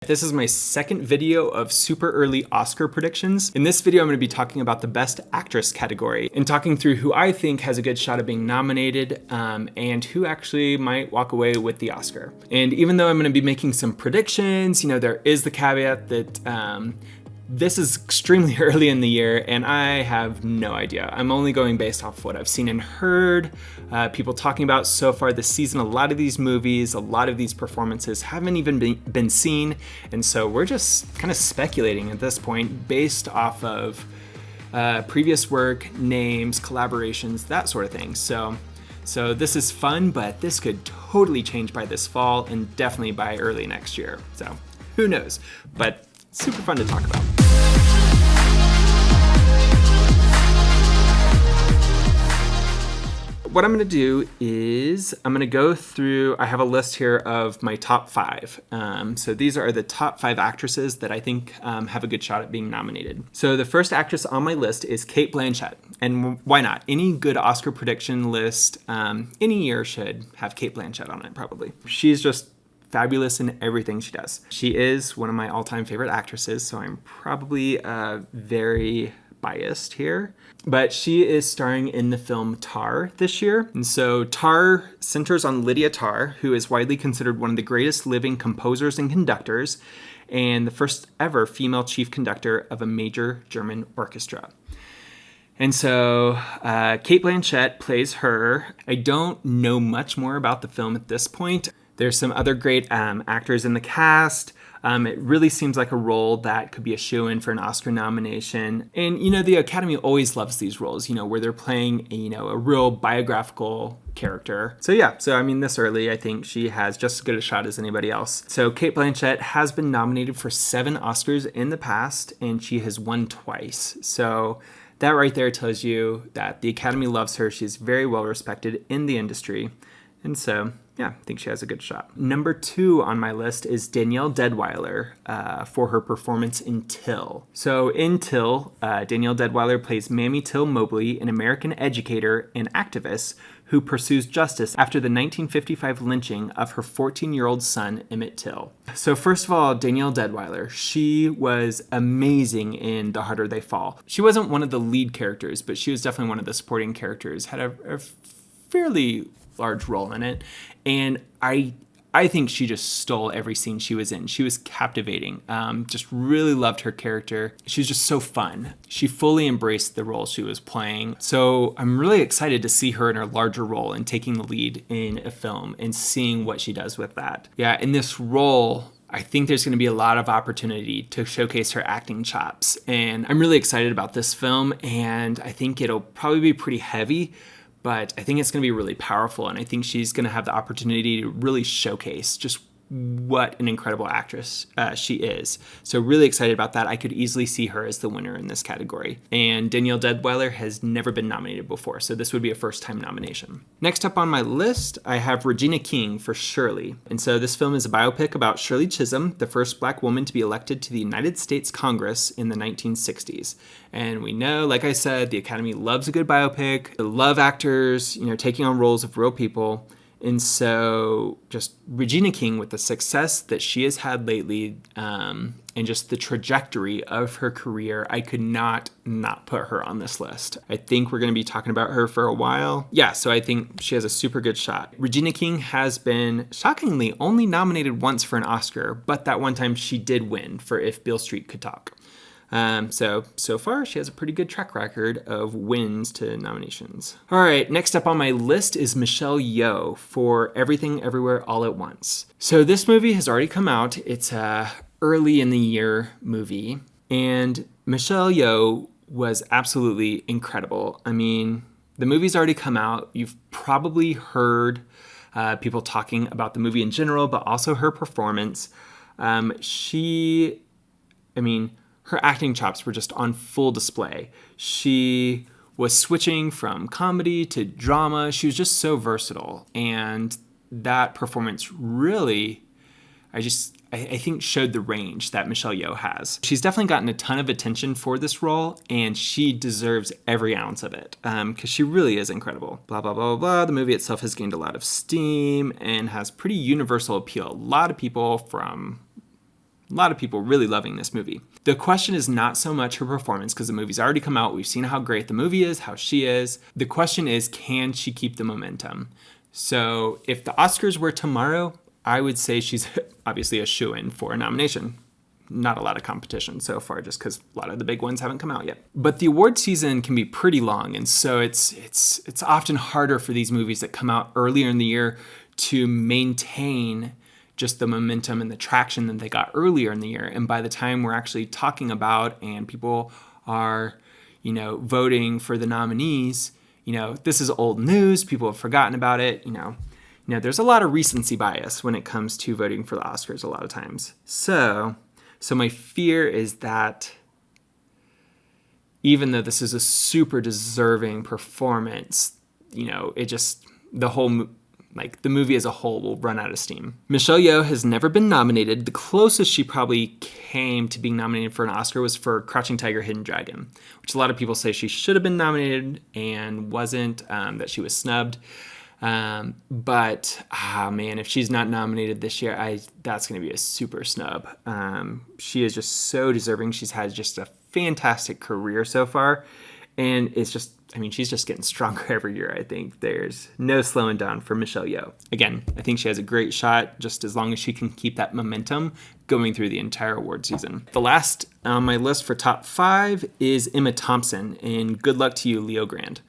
This is my second video of super early Oscar predictions. In this video, I'm going to be talking about the Best Actress category and talking through who I think has a good shot of being nominated and who actually might walk away with the Oscar. And even though I'm going to be making some predictions, you know, there is the caveat that this is extremely early in the year and I have no idea. I'm only going based off of what I've seen and heard, people talking about so far this season. A lot of these movies, a lot of these performances haven't even been seen. And so we're just kind of speculating at this point based off of previous work, names, collaborations, that sort of thing. So this is fun, but this could totally change by this fall and definitely by early next year. So who knows, but super fun to talk about. What I'm going to do is I'm going to go through, I have a list here of my top 5. So these are the top 5 actresses that I think have a good shot at being nominated. So the first actress on my list is Cate Blanchett. And why not? Any good Oscar prediction list any year should have Cate Blanchett on it, probably. She's just fabulous in everything she does. She is one of my all-time favorite actresses, so I'm probably very biased here. But she is starring in the film Tar this year. And so Tar centers on Lydia Tarr, who is widely considered one of the greatest living composers and conductors, and the first ever female chief conductor of a major German orchestra. And so Cate Blanchett plays her. I don't know much more about the film at this point. There's some other great actors in the cast. It really seems like a role that could be a shoo-in for an Oscar nomination. And, you know, the Academy always loves these roles, you know, where they're playing, a real biographical character. So yeah, I mean, this early, I think she has just as good a shot as anybody else. So Cate Blanchett has been nominated for 7 Oscars in the past, and she has won twice. So that right there tells you that the Academy loves her. She's very well respected in the industry. And so, yeah, I think she has a good shot. Number 2 on my list is Danielle Dweiler for her performance in Till. So in Till, Danielle Dweiler plays Mamie Till Mobley, an American educator and activist who pursues justice after the 1955 lynching of her 14-year-old son, Emmett Till. So first of all, Danielle Dweiler, she was amazing in The Harder They Fall. She wasn't one of the lead characters, but she was definitely one of the supporting characters, had a fairly large role in it, and I think she just stole every scene she was in. She was captivating. Just really loved her character. She was just so fun. She fully embraced the role she was playing. So I'm really excited to see her in her larger role and taking the lead in a film and seeing what she does with that. Yeah, in this role, I think there's going to be a lot of opportunity to showcase her acting chops. And I'm really excited about this film, and I think it'll probably be pretty heavy, but I think it's going to be really powerful, and I think she's going to have the opportunity to really showcase just what an incredible actress she is. So really excited about that. I could easily see her as the winner in this category. And Danielle Dweiler has never been nominated before, so this would be a first-time nomination. Next up on my list, I have Regina King for Shirley. And so this film is a biopic about Shirley Chisholm, the first Black woman to be elected to the United States Congress in the 1960s. And we know, like I said, the Academy loves a good biopic. They love actors, taking on roles of real people. And so just Regina King, with the success that she has had lately and just the trajectory of her career, I could not put her on this list. I think we're going to be talking about her for a while. Yeah, so I think she has a super good shot. Regina King has been shockingly only nominated once for an Oscar, but that one time she did win for If Beale Street Could Talk. So far, she has a pretty good track record of wins to nominations. All right, next up on my list is Michelle Yeoh for Everything Everywhere All at Once. So this movie has already come out. It's a early in the year movie, and Michelle Yeoh was absolutely incredible. I mean, the movie's already come out. You've probably heard people talking about the movie in general, but also her performance. Her acting chops were just on full display. She was switching from comedy to drama. She was just so versatile. And that performance really, I think showed the range that Michelle Yeoh has. She's definitely gotten a ton of attention for this role, and she deserves every ounce of it because she really is incredible. Blah, blah, blah, blah, blah. The movie itself has gained a lot of steam and has pretty universal appeal. A lot of people from A lot of people really loving this movie. The question is not so much her performance, because the movie's already come out. We've seen how great the movie is, how she is. The question is, can she keep the momentum? So if the Oscars were tomorrow, I would say she's obviously a shoo-in for a nomination. Not a lot of competition so far, just because a lot of the big ones haven't come out yet. But the award season can be pretty long, and so it's often harder for these movies that come out earlier in the year to maintain just the momentum and the traction that they got earlier in the year. And by the time we're actually talking about and people are, voting for the nominees, this is old news. People have forgotten about it. There's a lot of recency bias when it comes to voting for the Oscars a lot of times. So my fear is that even though this is a super deserving performance, the movie as a whole will run out of steam. Michelle Yeoh has never been nominated. The closest she probably came to being nominated for an Oscar was for Crouching Tiger, Hidden Dragon, which a lot of people say she should have been nominated and wasn't, that she was snubbed. But if she's not nominated this year, that's going to be a super snub. She is just so deserving. She's had just a fantastic career so far. And she's just getting stronger every year, I think. There's no slowing down for Michelle Yeoh. Again, I think she has a great shot, just as long as she can keep that momentum going through the entire award season. The last on my list for top 5 is Emma Thompson in Good Luck to You, Leo Grand.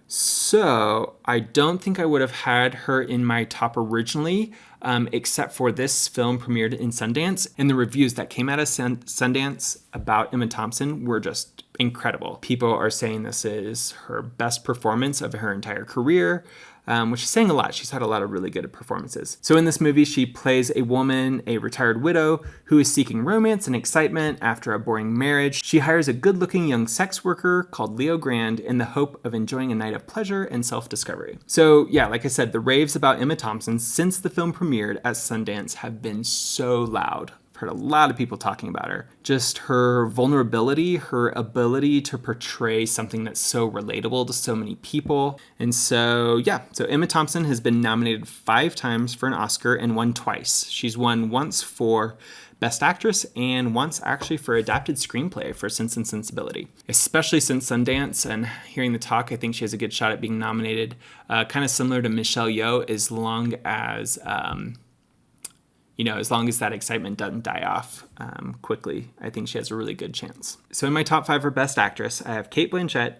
So I don't think I would have had her in my top originally, except for this film premiered in Sundance, and the reviews that came out of Sundance about Emma Thompson were just incredible. People are saying this is her best performance of her entire career, which is saying a lot. She's had a lot of really good performances. So in this movie, she plays a woman, a retired widow, who is seeking romance and excitement after a boring marriage. She hires a good-looking young sex worker called Leo Grand in the hope of enjoying a night of pleasure and self-discovery. So yeah, like I said, the raves about Emma Thompson since the film premiered at Sundance have been so loud. I've heard a lot of people talking about her. Just her vulnerability, her ability to portray something that's so relatable to so many people. And so Emma Thompson has been nominated 5 times for an Oscar and won twice. She's won once for Best Actress and once actually for Adapted Screenplay for Sense and Sensibility. Especially since Sundance and hearing the talk, I think she has a good shot at being nominated. Kind of similar to Michelle Yeoh, as long as that excitement doesn't die off quickly, I think she has a really good chance. So in my top 5 for Best Actress, I have Cate Blanchett,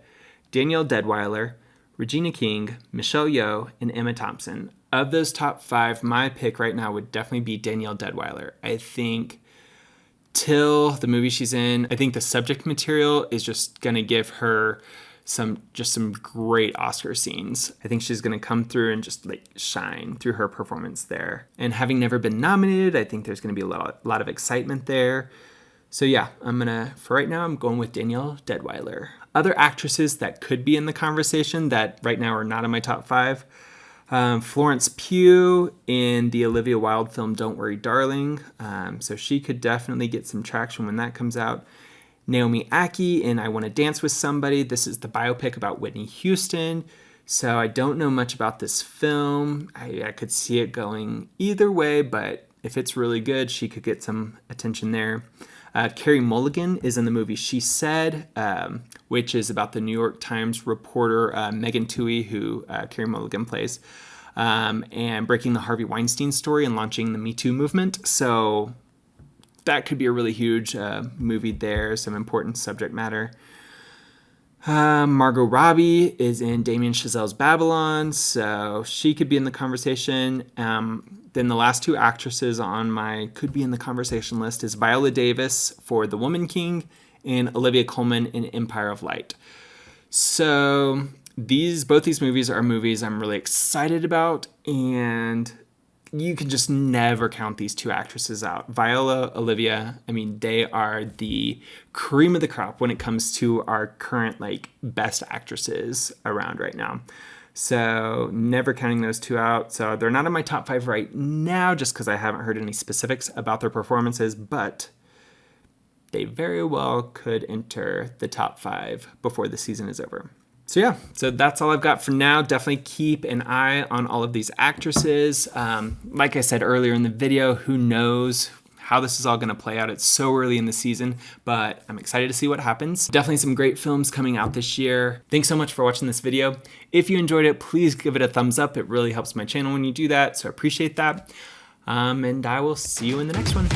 Danielle Dweiler, Regina King, Michelle Yeoh, and Emma Thompson. Of those top 5, my pick right now would definitely be Danielle Dweiler. I think Till, the movie she's in, I think the subject material is just going to give her some great Oscar scenes. I think she's going to come through and just shine through her performance there. And having never been nominated, I think there's going to be a lot of excitement there. So yeah, for right now, I'm going with Danielle Dweiler. Other actresses that could be in the conversation that right now are not in my top 5. Florence Pugh in the Olivia Wilde film Don't Worry Darling. So she could definitely get some traction when that comes out. Naomi Ackie in I Want to Dance with Somebody. This is the biopic about Whitney Houston. So I don't know much about this film. I could see it going either way, but if it's really good, she could get some attention there. Carey Mulligan is in the movie She Said, which is about the New York Times reporter Megan Twohey, who Carey Mulligan plays, and breaking the Harvey Weinstein story and launching the Me Too movement. So that could be a really huge movie there, some important subject matter. Margot Robbie is in Damien Chazelle's Babylon, so she could be in the conversation. Then the last 2 actresses on my could be in the conversation list is Viola Davis for The Woman King and Olivia Colman in Empire of Light. So both these movies are movies I'm really excited about, and you can just never count these 2 actresses out. Viola, Olivia, they are the cream of the crop when it comes to our current best actresses around right now. So never counting those 2 out. So they're not in my top 5 right now just because I haven't heard any specifics about their performances, but they very well could enter the top 5 before the season is over. So that's all I've got for now. Definitely keep an eye on all of these actresses. Like I said earlier in the video, who knows how this is all going to play out. It's so early in the season, but I'm excited to see what happens. Definitely some great films coming out this year. Thanks so much for watching this video. If you enjoyed it, please give it a thumbs up. It really helps my channel when you do that, so I appreciate that. And I will see you in the next one.